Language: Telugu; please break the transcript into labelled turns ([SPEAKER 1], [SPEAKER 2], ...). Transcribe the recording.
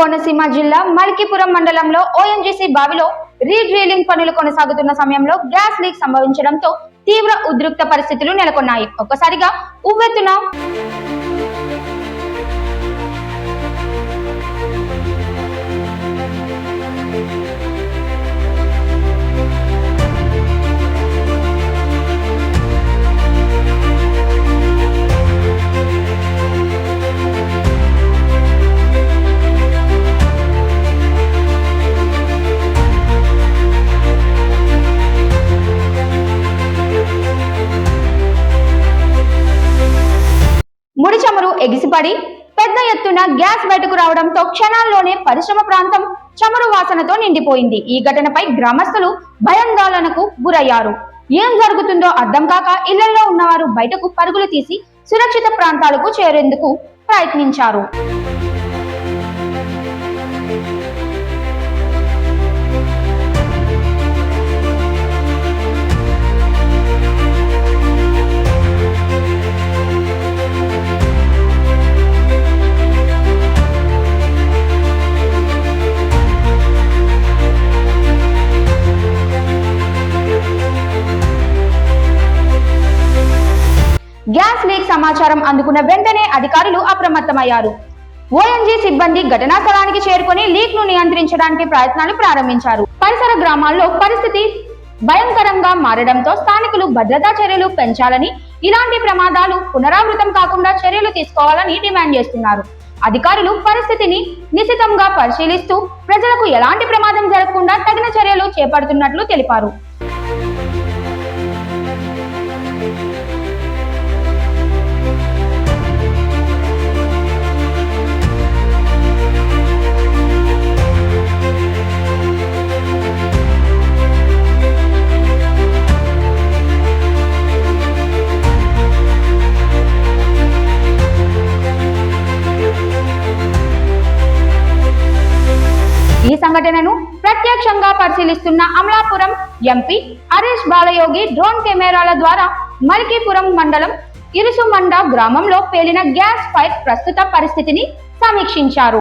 [SPEAKER 1] కోనసీమ జిల్లా మల్కీపురం మండలంలో ఓఎన్జీసీ బావిలో రీడ్రిల్లింగ్ పనులు కొనసాగుతున్న సమయంలో గ్యాస్ లీక్ సంభవించడంతో తీవ్ర ఉద్రిక్త పరిస్థితులు నెలకొన్నాయి. ఒక్కసారిగా ఉవ్వెత్తున ముడి చమురు ఎగిసిపడి పెద్ద ఎత్తున గ్యాస్ బయటకు రావడంతో క్షణాల్లోనే పరిశ్రమ ప్రాంతం చమురు వాసనతో నిండిపోయింది. ఈ ఘటనపై గ్రామస్తులు భయాందోళనకు గురయ్యారు. ఏం జరుగుతుందో అర్థం కాక ఇళ్లలో ఉన్నవారు బయటకు పరుగులు తీసి సురక్షిత ప్రాంతాలకు చేరేందుకు ప్రయత్నించారు. గ్యాస్ లీక్ సమాచారం అందుకున్న వెంటనే అధికారులు అప్రమత్తమయ్యారు. ఓఎన్జీ సిబ్బంది ఘటనా స్థలానికి చేరుకొని లీక్ ను నియంత్రించడానికి ప్రయత్నాలు ప్రారంభించారు. పరిసర గ్రామాల్లో పరిస్థితి భయంకరంగా మారడంతో స్థానికులు భద్రతా చర్యలు పెంచాలని, ఇలాంటి ప్రమాదాలు పునరావృతం కాకుండా చర్యలు తీసుకోవాలని డిమాండ్ చేస్తున్నారు. అధికారులు పరిస్థితిని నిశితంగా పరిశీలిస్తూ ప్రజలకు ఎలాంటి ప్రమాదం జరగకుండా తగిన చర్యలు చేపడుతున్నట్లు తెలిపారు. ఈ సంఘటనను ప్రత్యక్షంగా పరిశీలిస్తున్న అమలాపురం ఎంపీ హరీష్ బాలయోగి డ్రోన్ కెమెరాల ద్వారా మల్కీపురం మండలం ఇరుసుమండ గ్రామంలో పేలిన గ్యాస్ ఫైర్ ప్రస్తుత పరిస్థితిని సమీక్షించారు.